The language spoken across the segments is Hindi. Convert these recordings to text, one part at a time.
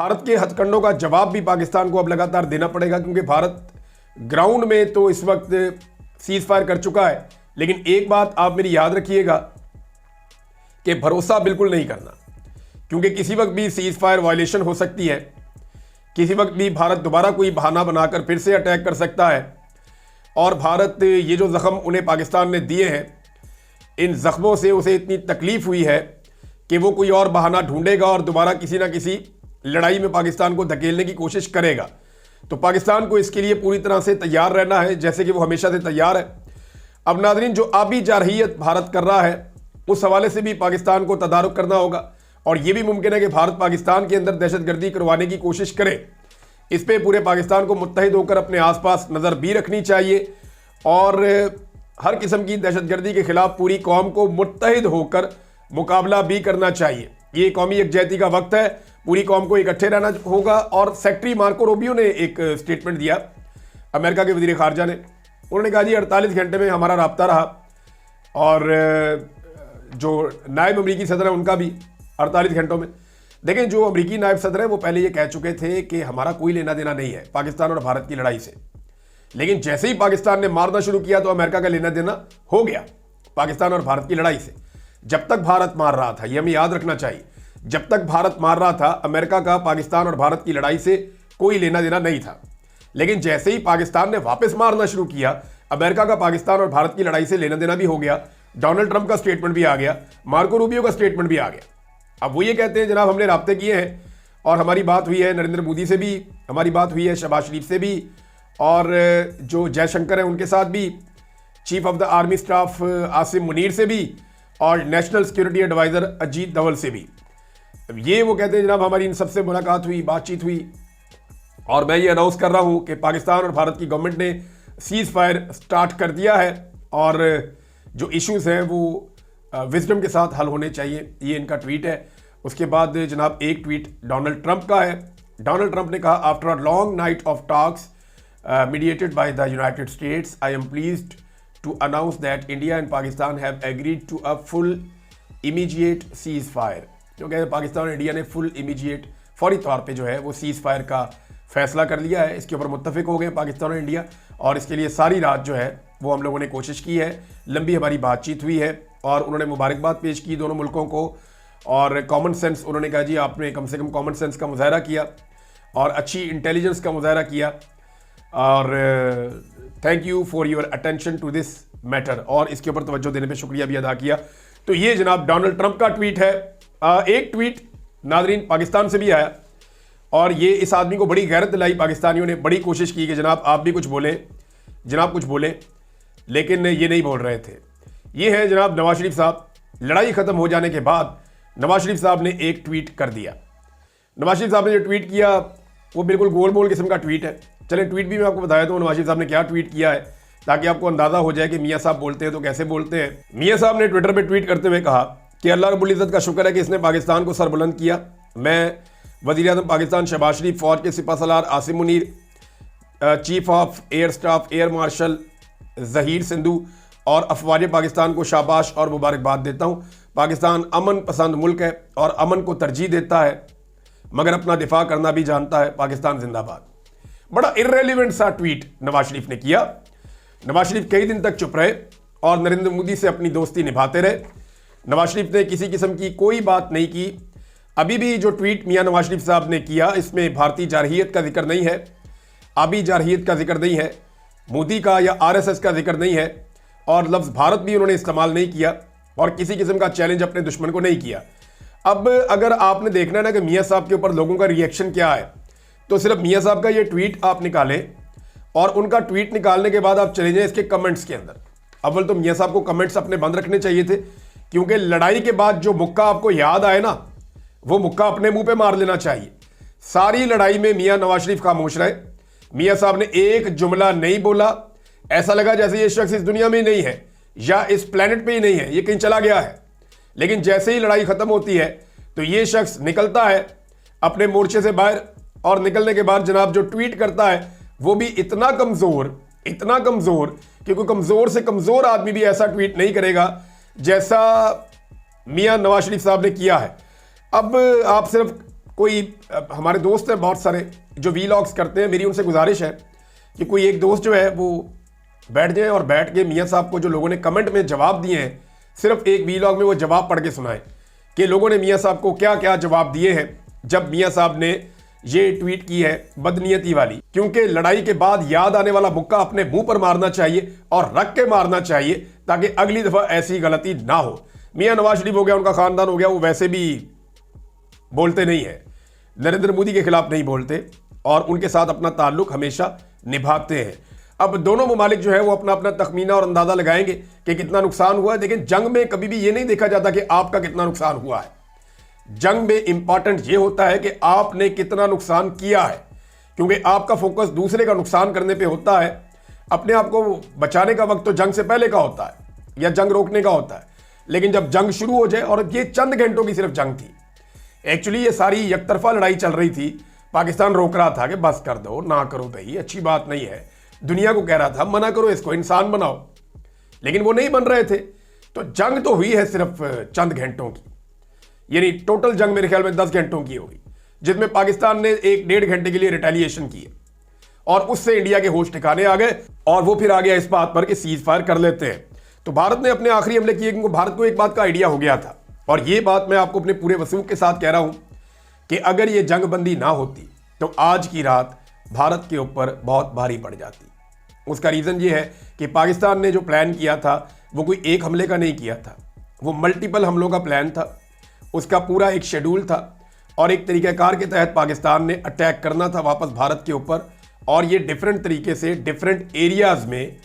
भारत के हथकंडों का जवाब भी पाकिस्तान को अब लगातार देना पड़ेगा, क्योंकि भारत ग्राउंड में तो इस वक्त सीज फायर कर चुका है, लेकिन एक बात आप मेरी याद रखिएगा कि भरोसा बिल्कुल नहीं करना, क्योंकि किसी वक्त भी सीज फायर वायलेशन हो सकती है, किसी वक्त भी भारत दोबारा कोई बहाना बनाकर फिर से अटैक कर सकता है। और भारत ये जो ज़ख्म उन्हें पाकिस्तान ने दिए हैं, इन ज़ख्मों से उसे इतनी तकलीफ़ हुई है कि वो कोई और बहाना ढूंढेगा और दोबारा किसी ना किसी लड़ाई में पाकिस्तान को धकेलने की कोशिश करेगा। तो पाकिस्तान को इसके लिए पूरी तरह से तैयार रहना है, जैसे कि वो हमेशा से तैयार है। अब नाज़रीन, जो आबी जारहियत भारत कर रहा है, उस हवाले से भी पाकिस्तान को तदारुक करना होगा, और ये भी मुमकिन है कि भारत पाकिस्तान के अंदर दहशतगर्दी करवाने की कोशिश करे। इस पे पूरे पाकिस्तान को मुत्तहिद होकर अपने आसपास नज़र भी रखनी चाहिए, और हर किस्म की दहशतगर्दी के खिलाफ पूरी कौम को मुत्तहिद होकर मुकाबला भी करना चाहिए। ये कौमी यकजहती का वक्त है, पूरी कौम को इकट्ठे रहना होगा। और सेक्रेटरी मार्को रूबियो ने एक स्टेटमेंट दिया, अमेरिका के वज़ीर ख़ारजा ने। उन्होंने कहा जी 48 घंटे में हमारा राब्ता रहा, और जो नायब अमरीकी सदर है उनका भी 48 घंटों में। देखें, जो अमरीकी नायब सदर है वो पहले ये कह चुके थे कि हमारा कोई लेना देना नहीं है पाकिस्तान और भारत की लड़ाई से, लेकिन जैसे ही पाकिस्तान ने मारना शुरू किया तो अमेरिका का लेना देना हो गया पाकिस्तान और भारत की लड़ाई से। जब तक भारत मार रहा था, ये हमें याद रखना चाहिए, जब तक भारत मार रहा था, अमेरिका का पाकिस्तान और भारत की लड़ाई से कोई लेना देना नहीं था। लेकिन जैसे ही पाकिस्तान ने वापस मारना शुरू किया, अमेरिका का पाकिस्तान और भारत की लड़ाई से लेना देना भी हो गया। डोनाल्ड ट्रंप का स्टेटमेंट भी आ गया, मार्को रूबियो का स्टेटमेंट भी आ गया। अब वो ये कहते हैं जनाब हमने राब्ते किए हैं, और हमारी बात हुई है नरेंद्र मोदी से भी, हमारी बात हुई है शहबाज शरीफ से भी, और जो जयशंकर है उनके साथ भी, chief of the army staff Asim Munir से भी, और national security adviser Ajit Doval से भी। ये वो कहते हैं जनाब हमारी इन सबसे मुलाकात हुई, बातचीत हुई, और मैं ये अनाउंस कर रहा हूँ कि पाकिस्तान और भारत की गवर्नमेंट ने सीज़ फायर स्टार्ट कर दिया है, और जो इश्यूज़ हैं वो विजडम के साथ हल होने चाहिए। ये इनका ट्वीट है। उसके बाद जनाब एक ट्वीट डोनाल्ड ट्रंप का है। डोनाल्ड ट्रंप ने कहा, after a long night of talks mediated by the United States, I am pleased to announce that India and Pakistan have agreed to a full immediate ceasefire। क्योंकि पाकिस्तान और इंडिया ने फुल इमीडिएट फौरी तौर पे जो है वो सीज़ फायर का फैसला कर लिया है। इसके ऊपर मुत्तफिक हो गए पाकिस्तान और इंडिया, और इसके लिए सारी रात जो है वो हम लोगों ने कोशिश की है। लंबी हमारी बातचीत हुई है, और उन्होंने मुबारकबाद पेश की दोनों मुल्कों को, और कॉमन सेंस, उन्होंने कहा जी आपने कम से कम कॉमन सेंस का मुजाहरा किया और अच्छी इंटेलिजेंस का मुजाहरा किया, और thank you for your attention to this matter, और इसके ऊपर तवज्जो देने पे शुक्रिया भी अदा किया। तो ये जनाब डोनाल्ड ट्रंप का ट्वीट है। एक ट्वीट नाजरीन पाकिस्तान से भी आया, और ये इस आदमी को बड़ी गैरत दिलाई। पाकिस्तानियों ने बड़ी कोशिश की कि जनाब आप भी कुछ बोलें, जनाब कुछ बोलें, लेकिन ये नहीं बोल रहे थे। ये है जनाब नवाज शरीफ साहब। लड़ाई ख़त्म हो जाने के बाद नवाज शरीफ साहब ने एक ट्वीट कर दिया। नवाज शरीफ साहब ने जो ट्वीट किया वो बिल्कुल गोल मोल किस्म का ट्वीट है। चलें ट्वीट भी मैं आपको बताया दूँ नवाज शरीफ साहब ने क्या ट्वीट किया है, ताकि आपको अंदाज़ा हो जाए कि मियाँ साहब बोलते हैं तो कैसे बोलते हैं। मियाँ साहब ने ट्विटर पे ट्वीट करते हुए कहा कि अल्लाह रब्बुल इज़्ज़त का शुक्र है कि इसने पाकिस्तान को सरबुलंद किया। मैं वज़ीर-ए-आज़म पाकिस्तान शहबाज शरीफ, फ़ौज के सिपह सलार Asim Munir, chief of air staff air marshal Zaheer Sidhu और अफवाज पाकिस्तान को शाबाश और मुबारकबाद देता हूँ। पाकिस्तान अमन पसंद मुल्क है और अमन को तरजीह देता है, मगर अपना दिफा करना भी जानता है। पाकिस्तान जिंदाबाद। बड़ा इर्रेलिवेंट सा ट्वीट नवाज शरीफ ने किया। नवाज शरीफ कई दिन तक चुप रहे और नरेंद्र मोदी से अपनी दोस्ती निभाते रहे। नवाज शरीफ ने किसी किस्म की कोई बात नहीं की। अभी भी जो ट्वीट मियाँ नवाज शरीफ साहब ने किया, इसमें भारतीय जारहियत का जिक्र नहीं है, आबी जारहियत का जिक्र नहीं है, मोदी का या आरएसएस का जिक्र नहीं है, और लफ्ज़ भारत भी उन्होंने इस्तेमाल नहीं किया, और किसी किस्म का चैलेंज अपने दुश्मन को नहीं किया। अब अगर आपने देखना है ना कि मियाँ साहब के ऊपर लोगों का रिएक्शन क्या है, तो सिर्फ मियाँ साहब का ये ट्वीट आप निकालें, और उनका ट्वीट निकालने के बाद आप चले जाएं इसके कमेंट्स के अंदर। अव्वल तो मियाँ साहब को कमेंट्स अपने बंद रखने चाहिए थे, क्योंकि लड़ाई के बाद जो मुक्का आपको याद आए ना, वो मुक्का अपने मुंह पे मार लेना चाहिए। सारी लड़ाई में मियाँ नवाज शरीफ खामोश रहे। मियाँ साहब ने एक जुमला नहीं बोला। ऐसा लगा जैसे ये शख्स इस दुनिया में ही नहीं है या इस प्लेनेट पे ही नहीं है, ये कहीं चला गया है। लेकिन जैसे ही लड़ाई खत्म होती है तो ये शख्स निकलता है अपने मोर्चे से बाहर, और निकलने के बाद जनाब जो ट्वीट करता है वो भी इतना कमज़ोर कि कोई कमज़ोर से कमज़ोर आदमी भी ऐसा ट्वीट नहीं करेगा जैसा मियाँ नवाज शरीफ साहब ने किया है। अब आप सिर्फ कोई हमारे दोस्त हैं बहुत सारे जो वीलॉग्स करते हैं, मेरी उनसे गुजारिश है कि कोई एक दोस्त जो है वो बैठ जाए और बैठ के मियाँ साहब को जो लोगों ने कमेंट में जवाब दिए हैं, सिर्फ एक वीलॉग में वो जवाब पढ़ के सुनाए कि लोगों ने मियाँ साहब को क्या क्या जवाब दिए हैं जब मियाँ साहब ने ये ट्वीट की है बदनीयती वाली। क्योंकि लड़ाई के बाद याद आने वाला मुक्का अपने मुंह पर मारना चाहिए और रख के मारना चाहिए ताकि अगली दफा ऐसी गलती ना हो। मियाँ नवाज शरीफ हो गया, उनका खानदान हो गया, वो वैसे भी बोलते नहीं है, नरेंद्र मोदी के खिलाफ नहीं बोलते और उनके साथ अपना ताल्लुक हमेशा निभाते हैं। अब दोनों ममालिक जो है वो अपना अपना तखमीना और अंदाजा लगाएंगे कि कितना नुकसान हुआ है, लेकिन जंग में कभी भी ये नहीं देखा जाता कि आपका कितना नुकसान हुआ है। जंग में इंपॉर्टेंट ये होता है कि आपने कितना नुकसान किया है, क्योंकि आपका फोकस दूसरे का नुकसान करने पे होता है। अपने आप को बचाने का वक्त तो जंग से पहले का होता है या जंग रोकने का होता है, लेकिन जब जंग शुरू हो जाए, और ये चंद घंटों की सिर्फ जंग थी, एक्चुअली ये सारी एकतरफा लड़ाई चल रही थी। पाकिस्तान रोक रहा था कि बस कर दो, ना करो भाई, अच्छी बात नहीं है, दुनिया को कह रहा था मना करो इसको, इंसान बनाओ, लेकिन वो नहीं बन रहे थे। तो जंग तो हुई है सिर्फ चंद घंटों की, यानी टोटल जंग मेरे ख्याल में 10 घंटों की होगी, जिसमें पाकिस्तान ने 1-1.5 घंटे के लिए रिटेलिएशन की है और उससे इंडिया के होश ठिकाने आ गए और वो फिर आ गया इस बात पर कि सीज फायर कर लेते हैं। तो भारत ने अपने आखिरी हमले किए क्योंकि भारत को एक बात का आइडिया हो गया था, और ये बात मैं आपको अपने पूरे वसूख के साथ कह रहा हूं कि अगर ये जंगबंदी ना होती तो आज की रात भारत के ऊपर बहुत भारी पड़ जाती। उसका रीज़न ये है कि पाकिस्तान ने जो प्लान किया था वो कोई एक हमले का नहीं किया था, वो मल्टीपल हमलों का प्लान था, उसका पूरा एक शेड्यूल था और एक तरीक़ाकार के तहत पाकिस्तान ने अटैक करना था वापस भारत के ऊपर, और ये डिफरेंट तरीके से डिफरेंट एरियाज़ में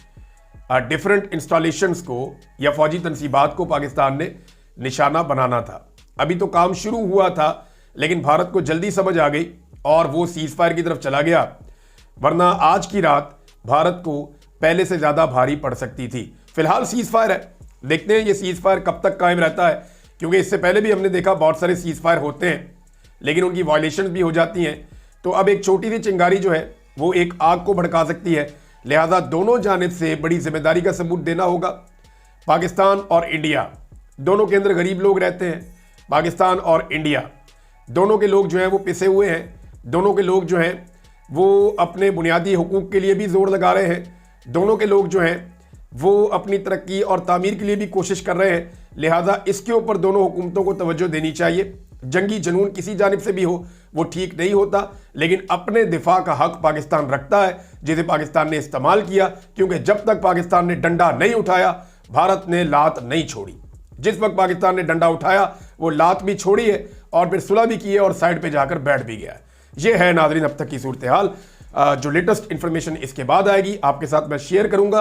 डिफरेंट इंस्टॉलेशंस को या फौजी तनसीबात को पाकिस्तान ने निशाना बनाना था। अभी तो काम शुरू हुआ था, लेकिन भारत को जल्दी समझ आ गई और वो सीज फायर की तरफ चला गया, वरना आज की रात भारत को पहले से ज़्यादा भारी पड़ सकती थी। फिलहाल सीज फायर है, देखते हैं ये सीज फायर कब तक कायम रहता है, क्योंकि इससे पहले भी हमने देखा बहुत सारे सीज फायर होते हैं लेकिन उनकी वायलेशन भी हो जाती हैं। तो अब एक छोटी सी चिंगारी जो है वो एक आग को भड़का सकती है, लिहाजा दोनों जानिब से बड़ी जिम्मेदारी का सबूत देना होगा। पाकिस्तान और इंडिया दोनों के अंदर गरीब लोग रहते हैं, पाकिस्तान और इंडिया दोनों के लोग जो हैं वो पिसे हुए हैं, दोनों के लोग जो हैं वो अपने बुनियादी हुकूक के लिए भी जोर लगा रहे हैं, दोनों के लोग जो हैं वो अपनी तरक्की और तामीर के लिए भी कोशिश कर रहे हैं। लिहाजा इसके ऊपर दोनों हुकूमतों को तवज्जो देनी चाहिए। जंगी जुनून किसी जानिब से भी हो वो ठीक नहीं होता, लेकिन अपने दिफा का हक पाकिस्तान रखता है, जिसे पाकिस्तान ने इस्तेमाल किया, क्योंकि जब तक पाकिस्तान ने डंडा नहीं उठाया भारत ने लात नहीं छोड़ी। जिस वक्त पाकिस्तान ने डंडा उठाया वो लात भी छोड़ी है और फिर सुलह भी की है और साइड पे जाकर बैठ भी गया है। ये है नाज़रीन अब तक की सूरत हाल। जो लेटेस्ट इंफॉर्मेशन इसके बाद आएगी आपके साथ मैं शेयर करूंगा।